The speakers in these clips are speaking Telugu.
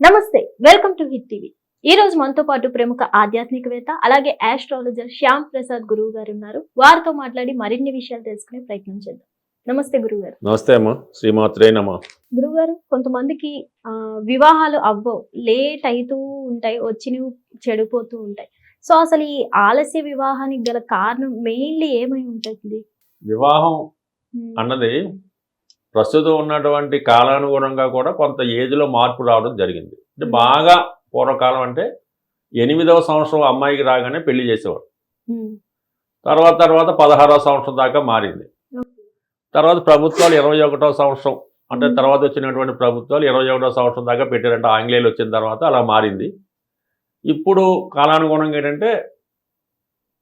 నమస్తే, వెల్కమ్ టు హిట్ టీవీ. ఈ రోజు మనతో పాటు ప్రముఖ ఆధ్యాత్మికవేత్త అలాగే ఆస్ట్రాలజర్ శ్యామ్ ప్రసాద్ గురువు గారు ఉన్నారు. వారితో మాట్లాడి మరిన్ని విషయాలు తెలుసుకునే ప్రయత్నం చేద్దాం. నమస్తే గురుగారు. నమస్తే అమ్మ, శ్రీమాత్రే నమః. గురుగారు, కొంతమందికి వివాహాలు అవ్వవు, లేట్ అవుతూ ఉంటాయి, వచ్చినవి చెడిపోతూ ఉంటాయి. సో అసలు ఈ ఆలస్య వివాహానికి గల కారణం మెయిన్లీ ఏమై ఉంటుంది? వివాహం అన్నది ప్రస్తుతం ఉన్నటువంటి కాలానుగుణంగా కూడా కొంత ఏజ్లో మార్పు రావడం జరిగింది. అంటే బాగా పూర్వకాలం అంటే 8వ సంవత్సరం అమ్మాయికి రాగానే పెళ్లి చేసేవాడు. తర్వాత 16వ సంవత్సరం దాకా మారింది. తర్వాత ప్రభుత్వాలు 21వ సంవత్సరం అంటే తర్వాత వచ్చినటువంటి ప్రభుత్వాలు 21వ సంవత్సరం దాకా పెట్టారంటే ఆంగ్లేయులు వచ్చిన తర్వాత అలా మారింది. ఇప్పుడు కాలానుగుణంగా ఏంటంటే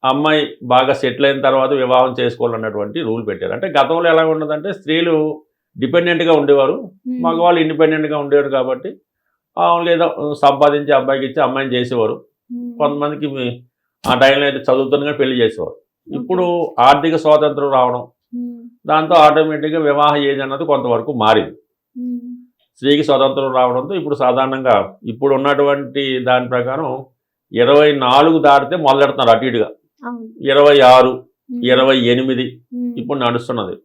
అమ్మాయి బాగా సెటిల్ అయిన తర్వాత వివాహం చేసుకోవాలన్నటువంటి రూల్ పెట్టారు. అంటే గతంలో ఎలా ఉన్నదంటే స్త్రీలు డిపెండెంట్గా ఉండేవారు, మగవాళ్ళు ఇండిపెండెంట్గా ఉండేవారు. కాబట్టి ఏదో సంపాదించి అబ్బాయికి ఇచ్చి అమ్మాయిని చేసేవారు. కొంతమందికి ఆ టైంలో అయితే చదువుతున్నగా పెళ్లి చేసేవారు. ఇప్పుడు ఆర్థిక స్వాతంత్రం రావడం, దాంతో ఆటోమేటిక్గా వివాహ ఏజ్ అన్నది కొంతవరకు మారింది. స్త్రీకి స్వాతంత్రం రావడంతో ఇప్పుడు సాధారణంగా ఇప్పుడు ఉన్నటువంటి దాని ప్రకారం 24 దాటితే మొదలెడుతున్నారు అటు ఇటుగా. 26, 28 ఇప్పుడు నడుస్తున్నది.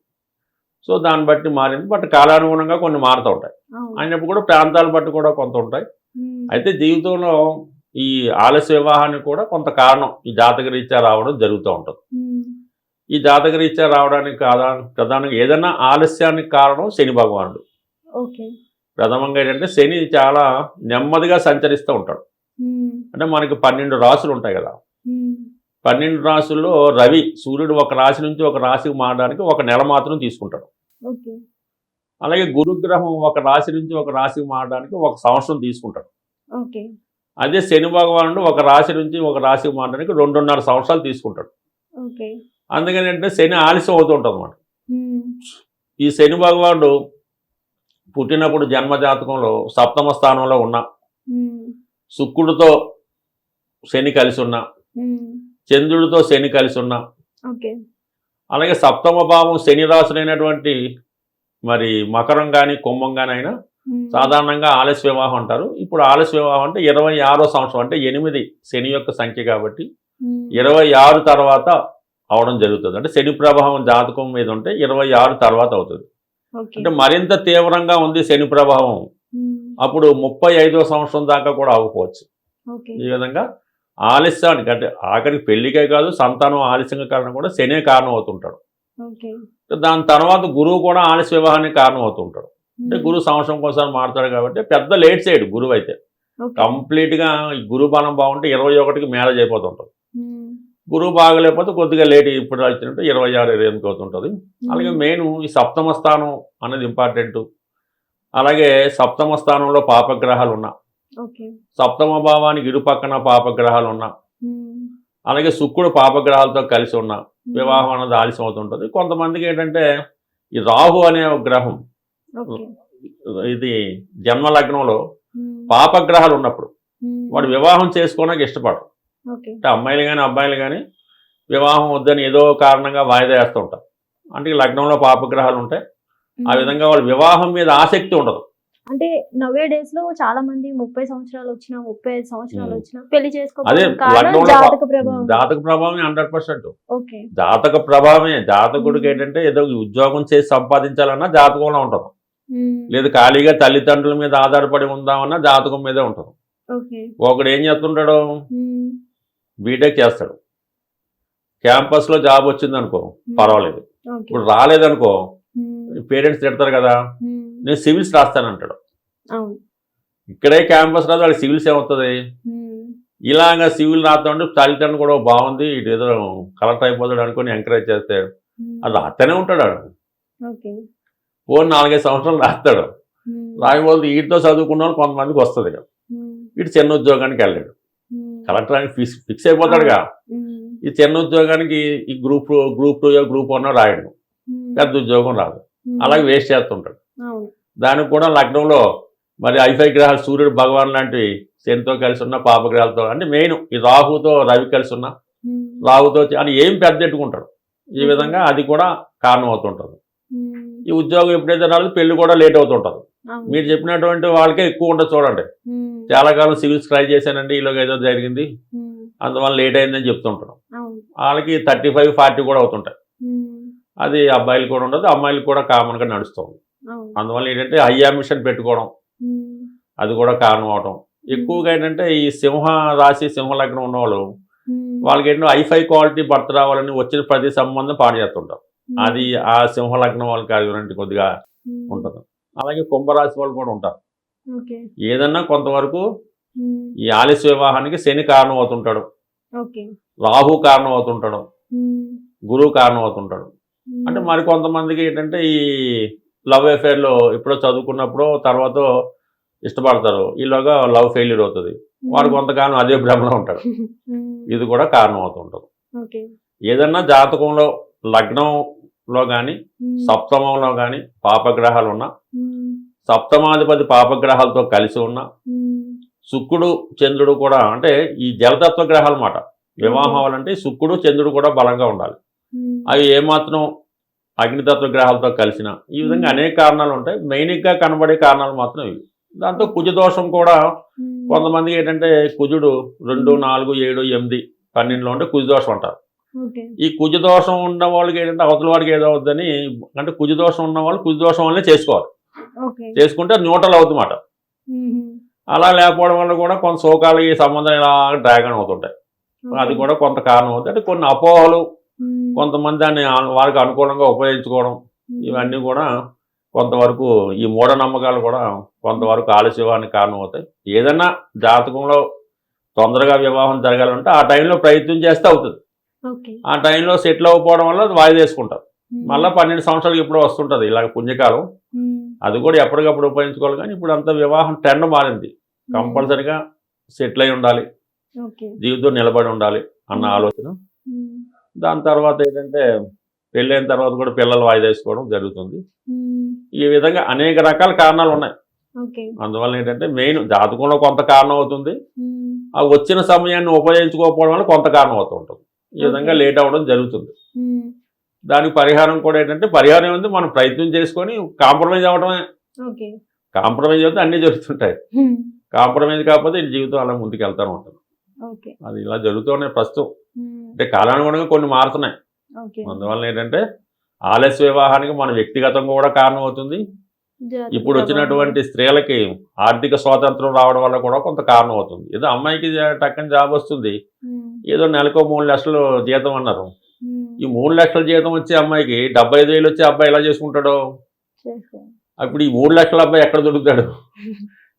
సో దాన్ని బట్టి మారింది. బట్ కాలానుగుణంగా కొన్ని మారుతూ ఉంటాయి. అయినప్పుడు కూడా ప్రాంతాల బట్టి కూడా కొంత ఉంటాయి. అయితే జీవితంలో ఈ ఆలస్య వివాహానికి కూడా కొంత కారణం ఈ జాతక రీత్యా రావడం జరుగుతూ ఉంటుంది. ఈ జాతక రీత్యా రావడానికి ప్రధానంగా ఏదైనా ఆలస్యానికి కారణం శని భగవానుడు. ప్రథమంగా ఏంటంటే శని చాలా నెమ్మదిగా సంచరిస్తూ ఉంటాడు. అంటే మనకి 12 రాసులు ఉంటాయి కదా, 12 రాసుల్లో రవి సూర్యుడు ఒక రాశి నుంచి ఒక రాశికి మారడానికి 1 నెల మాత్రం తీసుకుంటాడు. అలాగే గురుగ్రహం ఒక రాశి నుంచి ఒక రాశికి మారడానికి 1 సంవత్సరం తీసుకుంటాడు. అదే శని భగవానుడు ఒక రాశి నుంచి ఒక రాశికి మారడానికి 2.5 సంవత్సరాలు తీసుకుంటాడు. అందుకని అంటే శని ఆలస్యం అవుతూ ఉంటుంది అన్నమాట. ఈ శని భగవానుడు పుట్టినప్పుడు జన్మజాతకంలో 7వ స్థానంలో ఉన్న శుక్రుడితో శని కలిసి ఉన్న, చంద్రుడితో శని కలిసి ఉన్న, అలాగే 7వ భావం శని రాశులైనటువంటి మరి మకరం కానీ కుంభం కానీ అయినా సాధారణంగా ఆలస్య వివాహం అంటారు. ఇప్పుడు ఆలస్య వివాహం అంటే 26వ సంవత్సరం అంటే 8 శని యొక్క సంఖ్య కాబట్టి 26 తర్వాత అవడం జరుగుతుంది. అంటే శని ప్రభావం జాతకం మీద ఉంటే 26 తర్వాత అవుతుంది. అంటే మరింత తీవ్రంగా ఉంది శని ప్రభావం, అప్పుడు 35వ సంవత్సరం దాకా కూడా అవ్వకపోవచ్చు. ఈ విధంగా ఆలస్యానికి అంటే ఆఖరికి పెళ్లికే కాదు సంతానం ఆలస్యంగా కారణం కూడా శనే కారణం అవుతుంటాడు. దాని తర్వాత గురువు కూడా ఆలస్య వివాహానికి కారణం అవుతుంటాడు. అంటే గురువు సంవత్సరం ఒకసారి మారుతాడు కాబట్టి పెద్ద లేట్ సైడ్ గురువు అయితే కంప్లీట్గా గురువు బలం బాగుంటే 21కి మ్యారేజ్ అయిపోతుంటుంది. గురువు బాగలేకపోతే కొద్దిగా లేట్ ఇప్పుడు వచ్చినట్టు 26, 28 అవుతుంటుంది. అలాగే మెయిన్ ఈ 7వ స్థానం అనేది ఇంపార్టెంట్. అలాగే 7వ స్థానంలో పాపగ్రహాలు ఉన్నా, 7వ భావానికి ఇరుపక్కన పాపగ్రహాలు ఉన్నా, అలాగే శుక్రుడు పాపగ్రహాలతో కలిసి ఉన్న వివాహం అనేది ఆలస్యం అవుతుంటుంది. కొంతమందికి ఏంటంటే ఈ రాహు అనే ఒక గ్రహం ఇది జన్మ లగ్నంలో పాపగ్రహాలు ఉన్నప్పుడు వాడు వివాహం చేసుకోవడానికి ఇష్టపడరు. అంటే అమ్మాయిలు కానీ అబ్బాయిలు కానీ వివాహం వద్దని ఏదో కారణంగా వాయిదా వేస్తూ ఉంటారు. అంటే లగ్నంలో పాపగ్రహాలు ఉంటాయి. ఆ విధంగా వాళ్ళ వివాహం మీద ఆసక్తి ఉండదు. అంటే నవే డేస్ లో చాలా మంది 30 సంవత్సరాలు వచ్చినా 35 సంవత్సరాలు వచ్చినా పెళ్లి అదే చేసుకోవడం జాతక ప్రభావమే 100%. జాతక ప్రభావమే. జాతకుడికి ఏంటంటే ఏదో ఉద్యోగం చేసి సంపాదించాలన్నా జాతకంలో ఉంటుంది, లేదు ఖాళీగా తల్లిదండ్రుల మీద ఆధారపడి ఉందామన్నా జాతకం మీదే ఉంటుంది. ఒకడు ఏం చేస్తుంటాడు, బీటెక్ చేస్తాడు, క్యాంపస్లో జాబ్ వచ్చింది అనుకో పర్వాలేదు, ఇప్పుడు రాలేదనుకో పేరెంట్స్ తిడతారు కదా, నేను సివిల్స్ రాస్తానంటాడు. ఇక్కడే క్యాంపస్ రాదు, వాళ్ళకి సివిల్స్ ఏమవుతుంది. ఇలాగా సివిల్ రాస్తా ఉంటే తల్లిదండ్రులు కూడా బాగుంది ఇటు ఏదో కలెక్టర్ అయిపోతాడు అనుకుని ఎంకరేజ్ చేస్తే అది రాస్తూనే ఉంటాడు. ఓన్ 4-5 సంవత్సరాలు రాస్తాడు. రాకపోతే వీటితో చదువుకున్న వాళ్ళు కొంతమందికి వస్తుంది. ఇటు చిన్న ఉద్యోగానికి వెళ్ళాడు, కలెక్టర్ అని ఫిక్స్ అయిపోతాడుగా. ఈ చిన్న ఉద్యోగానికి ఈ గ్రూప్ 2 గ్రూప్ 1 రాయడు, పెద్ద ఉద్యోగం రాదు, అలాగే వేస్ట్ చేస్తుంటాడు. దానికి కూడా లగ్నంలో మరి 5 గ్రహాలు సూర్యుడు భగవాన్ లాంటివి శనితో కలిసి ఉన్న పాపగ్రహాలతో, అంటే మెయిన్ ఈ రాహుతో రవి కలిసి ఉన్న, రాహుతో అని ఏం పెద్ద ఎట్టుకుంటాడు. ఈ విధంగా అది కూడా కారణం అవుతుంటుంది. ఈ ఉద్యోగం ఎప్పుడైతే రాలేదు పెళ్లి కూడా లేట్ అవుతుంటుంది. మీరు చెప్పినటువంటి వాళ్ళకే ఎక్కువ ఉంటుంది చూడండి. చాలా కాలం సివిల్స్ ట్రై చేశానండి, ఈలోగా ఏదో జరిగింది, అందువల్ల లేట్ అయిందని చెప్తుంటున్నాం. అవును. వాళ్ళకి 35, 40 కూడా అవుతుంటాయి. ఉమ్, అది అబ్బాయిలు కూడా ఉండదు, అమ్మాయిలకు కూడా కామన్గా నడుస్తుంది. అవును. అందువల్ల ఏంటంటే హై అంబిషన్ పెట్టుకోవడం, ఉమ్, అది కూడా కారణం అవటం. ఎక్కువగా ఏంటంటే ఈ సింహ రాశి సింహ లగ్నం ఉన్నవాళ్ళు ఉమ్, వాళ్ళకి ఏంటో హైఫై క్వాలిటీ భర్త రావాలని వచ్చిన ప్రతి సంబంధం పాడు చేస్తుంటారు. ఉమ్, అది ఆ సింహ లగ్నం వాళ్ళకి అది కొద్దిగా ఉమ్, ఉంటుంది. అలాగే కుంభరాశి వాళ్ళు కూడా ఉంటారు. ఓకే. ఏదన్నా కొంతవరకు ఉమ్, ఈ ఆలస్య వివాహానికి శని కారణం అవుతుంటాడు, ఓకే. రాహు కారణం అవుతుంటాడు, ఉమ్, గురువు కారణం అవుతుంటాడు. ఉమ్, అంటే మరి కొంతమందికి ఏంటంటే ఈ లవ్ అఫేర్లో ఎప్పుడో చదువుకున్నప్పుడు తర్వాత ఇష్టపడతారు, ఈలోగా లవ్ ఫెయిల్యూర్ అవుతుంది, వాడు కొంతకాలం అదే భ్రమలో ఉంటాడు. ఉమ్, ఇది కూడా కారణం అవుతుంటుంది. ఓకే. ఏదన్నా జాతకంలో లగ్నంలో కానీ ఉమ్, సప్తమంలో కానీ పాపగ్రహాలు ఉన్నా, ఉమ్, సప్తమాధిపతి పాపగ్రహాలతో కలిసి ఉన్న, ఉమ్, శుక్రుడు చంద్రుడు కూడా అంటే ఈ జలతత్వ గ్రహాలు అన్నమాట. వివాహం అవ్వాలంటే శుక్రుడు చంద్రుడు కూడా బలంగా ఉండాలి. ఉమ్, అవి ఏమాత్రం అగ్నితత్వ గ్రహాలతో కలిసిన ఈ విధంగా అనేక కారణాలు ఉంటాయి. మెయిన్గా కనబడే కారణాలు మాత్రం ఇవి. దాంతో కుజదోషం కూడా ఉమ్, కొంతమందికి ఏంటంటే కుజుడు 2, 4, 7, 8, 12లో ఉంటే కుజదోషం అంటారు. ఓకే. ఈ కుజదోషం ఉన్న వాళ్ళకి ఏంటంటే అవతల వాడికి ఏదో అవుద్దని, అంటే కుజదోషం ఉన్న వాళ్ళు కుజదోషం వల్లే చేసుకోవాలి, ఓకే. చేసుకుంటే న్యూట్రల్ అవుతుందన్నమాట. ఉమ్, అలా లేకపోవడం వల్ల కూడా కొంత శోకాలు ఈ సంబంధం ఇలా డ్రాగన్ అవుతుంటాయి. అది ఓకే. కూడా కొంత కారణం అవుతుంది. అంటే కొన్ని అపోహలు, ఉమ్, కొంతమంది దాన్ని వారికి అనుకూలంగా ఉపయోగించుకోవడం, ఉమ్, ఇవన్నీ కూడా కొంతవరకు ఈ మూఢనమ్మకాలు కూడా కొంతవరకు ఆలస్యానికి కారణం అవుతాయి. ఏదన్నా జాతకంలో తొందరగా వివాహం జరగాలంటే ఆ టైంలో ప్రయత్నం చేస్తే అవుతుంది. ఓకే. ఆ టైంలో సెటిల్ అవ్వకపోవడం వల్ల అది వాయిదా వేసుకుంటారు. ఉమ్, మళ్ళీ 12 సంవత్సరాలకు ఇప్పుడు వస్తుంటుంది ఇలాగ పుణ్యకాలం. ఉమ్, అది కూడా ఎప్పటికప్పుడు ఉపయోగించుకోవాలి. కానీ ఇప్పుడు అంత వివాహం ట్రెండ్ మారింది. కంపల్సరిగా సెటిల్ అయి ఉండాలి, ఓకే. జీవితం నిలబడి ఉండాలి అన్న ఆలోచన. ఉమ్, దాని తర్వాత ఏంటంటే పెళ్ళైన తర్వాత కూడా పిల్లలు వాయిదా వేసుకోవడం జరుగుతుంది. ఉమ్, ఈ విధంగా అనేక రకాల కారణాలు ఉన్నాయి. ఓకే. అందువల్ల ఏంటంటే మెయిన్ జాతకంలో కొంత కారణం అవుతుంది, ఉమ్, ఆ వచ్చిన సమయాన్ని ఉపయోగించుకోకపోవడం వల్ల కొంత కారణం అవుతూ ఉంటుంది. ఈ విధంగా ఓకే. లేట్ అవ్వడం జరుగుతుంది. ఉమ్, దానికి పరిహారం కూడా ఏంటంటే పరిహారం ఏంది, మనం ప్రయత్నం చేసుకొని కాంప్రమైజ్ అవ్వడమే. ఓకే. కాంప్రమైజ్ అవుతే అన్నీ జరుగుతుంటాయి. ఉమ్, కాంప్రమైజ్ కాకపోతే ఈ జీవితం అలా ముందుకు వెళ్తాను ఉంటుంది. ఓకే. అది ఇలా జరుగుతూనే ప్రస్తుతం. ఉమ్, అంటే కాలానుగుణంగా కొన్ని మారుతున్నాయి. ఓకే. అందువల్ల ఏంటంటే ఆలస్య వివాహానికి మన వ్యక్తిగతంగా కూడా కారణం అవుతుంది. జాతక ఇప్పుడు ప్రభావం. వచ్చినటువంటి స్త్రీలకి ఆర్థిక స్వాతంత్రం రావడం వల్ల కూడా కొంత కారణం అవుతుంది. ఏదో అమ్మాయికి టక్కని జాబ్ వస్తుంది, ఉమ్, ఏదో నెలకో 3 లక్షలు జీతం అన్నారు. ఉమ్, ఈ 3 లక్షల జీతం వచ్చే అమ్మాయికి 75,000 వచ్చే అబ్బాయి ఎలా చేసుకుంటాడు? చేసుకో. అప్పుడు ఈ 3 లక్షల అబ్బాయి ఎక్కడ దొరుకుతాడు?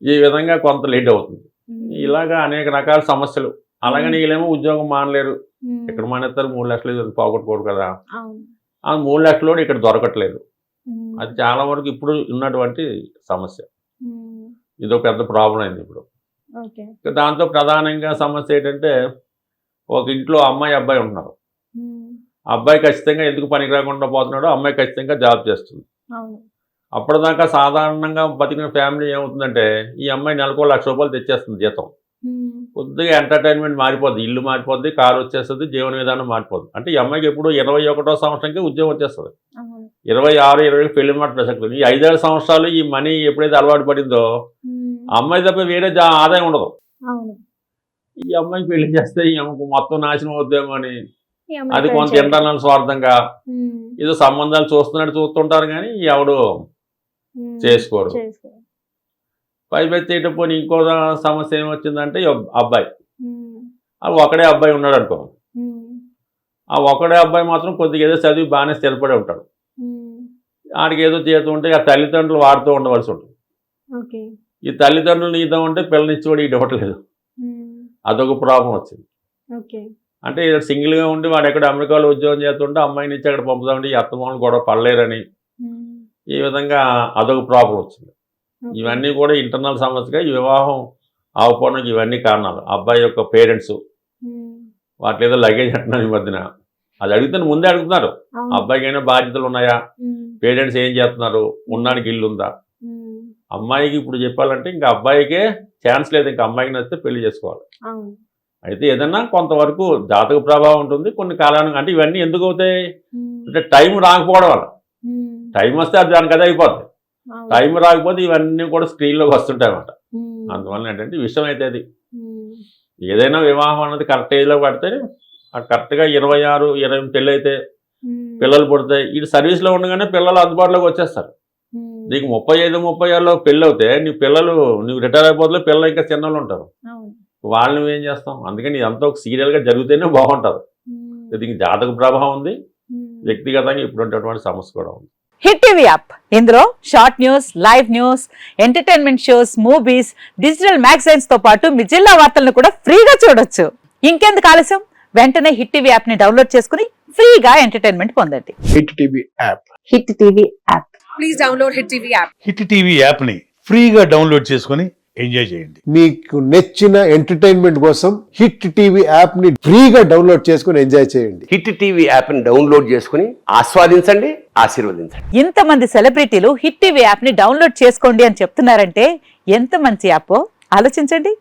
ఈ విధంగా కొంత లేట్ అవుతుంది. ఉమ్, ఇలాగా అనేక రకాల సమస్యలు. అలాగని వీళ్ళేమో ఉద్యోగం మానలేరు. ఉమ్, ఇక్కడ మానేస్తారు, 3 లక్షలు పోగొట్టుకోరు కదా. అవును. ఆ 3 లక్షలు ఇక్కడ దొరకట్లేదు. ఉమ్, అది చాలా వరకు ఇప్పుడు ఉన్నటువంటి సమస్య. ఉమ్, ఇదో పెద్ద ప్రాబ్లం అయింది ఇప్పుడు. ఓకే. దాంతో ప్రధానంగా సమస్య ఏంటంటే ఒక ఇంట్లో అమ్మాయి అబ్బాయి ఉంటున్నారు. ఉమ్, అబ్బాయి ఖచ్చితంగా ఎందుకు పనికి రాకుండా పోతున్నాడో అమ్మాయి ఖచ్చితంగా జాబ్ చేస్తుంది. అవును. అప్పటిదాకా సాధారణంగా బతికిన ఫ్యామిలీ ఏమవుతుందంటే ఈ అమ్మాయి నెలకు ₹1,00,000 తెచ్చేస్తుంది జీతం. ఉమ్, కొద్దిగా ఎంటర్టైన్మెంట్ మారిపోద్ది, ఇల్లు మారిపోద్ది, కారు వచ్చేస్తుంది, జీవన విధానం మారిపోద్ది. అంటే ఈ అమ్మాయికి ఎప్పుడు 21వ సంవత్సరంకి ఉద్యోగం వచ్చేస్తుంది. అవును. 26, 20 పెళ్లి మాట ప్రసక్తి లేదు. ఈ 5-6 సంవత్సరాలు ఈ మనీ ఎప్పుడైతే అలవాటు పడిందో ఉమ్, ఆ అమ్మాయి తప్ప వేరే ఆదాయం ఉండదు. అవును. ఈ అమ్మాయికి పెళ్లి చేస్తే ఈ అమ్మకు మొత్తం నాశనం అవుద్దేమో అని, ఈ అమ్మాయి అది కొంత పెంచాలి. ఇంటర్నల్ స్వార్థంగా ఉమ్, ఏదో సంబంధాలు చూస్తుంటారు కానీ ఎవడు ఉమ్, చేసుకోరు. చేసుకో. పైపెత్తేట పోనీ ఇంకో సమస్య ఏమొచ్చిందంటే ఈ అబ్బాయి, ఉమ్, అది ఒకడే అబ్బాయి ఉన్నాడు అనుకో, ఉమ్, ఆ ఒకడే అబ్బాయి మాత్రం కొద్దిగా ఏదో చదివి బాగానే స్థిరపడి ఉంటాడు. ఉమ్, ఆడికి ఏదో జీతం ఉంటే ఆ తల్లిదండ్రులు వాడుతూ ఉండవలసి ఉంటుంది. ఓకే. ఈ తల్లిదండ్రులు ఈతో ఉంటే పిల్లనిచ్చేవాడు ఈడు ఇవ్వట్లేదు. ఉమ్, అదొక ప్రాబ్లం వచ్చింది. ఓకే. అంటే ఈడు సింగిల్గా ఉండి వాడు ఎక్కడ అమెరికాలో ఉద్యోగం చేస్తుంటే అమ్మాయిని ఇచ్చి అక్కడ పంపుతామంటే ఈ అత్తమామలు గొడవ పడలేరని, ఉమ్, ఈ విధంగా అదొక ప్రాబ్లం వచ్చింది. ఓకే. ఇవన్నీ కూడా ఇంటర్నల్ సమస్యగా ఈ వివాహం ఆగిపోవడానికి ఇవన్నీ కారణాలు. అబ్బాయి యొక్క పేరెంట్స్ ఉమ్, వాటి ఏదో లగేజ్ అంటున్నారు ఈ మధ్యన. అది అడిగితే ముందే అడుగుతున్నారు, అవును. అబ్బాయికైనా బాధ్యతలు ఉన్నాయా, ఉమ్, పేరెంట్స్ ఏం చేస్తున్నారు, ఉన్నానికి ఇల్లు ఉందా. ఉమ్, అమ్మాయికి ఇప్పుడు చెప్పాలంటే ఇంకా అబ్బాయికే ఛాన్స్ లేదు, ఇంకా అమ్మాయికి నచ్చితే పెళ్లి చేసుకోవాలి. అవును. అయితే ఏదన్నా కొంతవరకు జాతక ప్రభావం ఉంటుంది కొన్ని కాలానికి. అంటే ఇవన్నీ ఎందుకు అవుతాయి ఉమ్, అంటే టైం రాకపోవడం వల్ల. ఉమ్, టైం వస్తే అది దానికి అదే అయిపోతుంది. అవును. టైం రాకపోతే ఇవన్నీ కూడా స్క్రీన్లోకి వస్తుంటాయి అన్నమాట. ఉమ్, అందువల్ల ఏంటంటే ఈ విషయం అయితే అది ఏదైనా వివాహం అన్నది కరెక్ట్ ఏజ్లో పడితే కరెక్ట్గా 26, 28 పెళ్ళి అయితే పిల్లలు పుడతాయి. ఇటు సర్వీస్లో ఉండగానే పిల్లలు అందుబాటులోకి వచ్చేస్తారు. నీకు 35, 36లో పెళ్ళి అవుతే నీ పిల్లలు నువ్వు రిటైర్ అయిపోతే పిల్లలు ఇంకా చిన్నలు ఉంటారు. వాళ్ళు నువ్వేం చేస్తాం? అందుకని ఇదంతా ఒక సీరియల్గా జరిగితేనే బాగుంటుంది. దీనికి జాతక ప్రభావం ఉంది, వ్యక్తిగతంగా ఇప్పుడు ఉన్నటువంటి సమస్య కూడా ఉంది. హిట్ టీవీ యాప్ ఇందులో short news, live news, entertainment shows, movies, digital magazines తో పాటు మీ జిల్లా వార్తలను కూడా ఫ్రీగా చూడొచ్చు. ఇంకెందుకు ఆలస్యం? వెంటనే హిట్ టీవీ యాప్ ని డౌన్లోడ్ చేసుకుని ఫ్రీగా ఎంటర్టైన్మెంట్ పొందండి. Hit TV app. Hit TV app. Please download hit TV app. Hit TV app ని ఫ్రీగా డౌన్లోడ్ చేసుకుని ఎంజాయ్ చేయండి. మీకు నచ్చిన ఎంటర్టైన్మెంట్ కోసం హిట్ టీవీ యాప్ ని ఫ్రీగా డౌన్లోడ్ చేసుకుని ఎంజాయ్ చేయండి. హిట్ టీవీ యాప్ ని డౌన్లోడ్ చేసుకుని ఆస్వాదించండి, ఆశీర్వదించండి. ఇంతమంది సెలబ్రిటీలు హిట్ టీవీ యాప్ ని డౌన్లోడ్ చేసుకోండి అని చెప్తున్నారంటే ఎంత మంచి యాప్ ఆలోచించండి.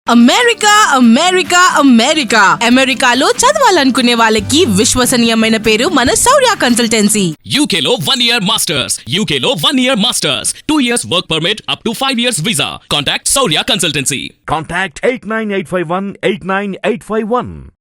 అమెరికా అమెరికా అమెరికా అమెరికాలో చదవాలనుకునే వాళ్ళకి విశ్వసనీయమైన పేరు మన శౌర్య కన్సల్టెన్సీ. UK లో 1 year masters. UK లో 1 year masters. 2 years work permit up to 5 years visa. Contact Saurya Consultancy. Contact 89851 89851.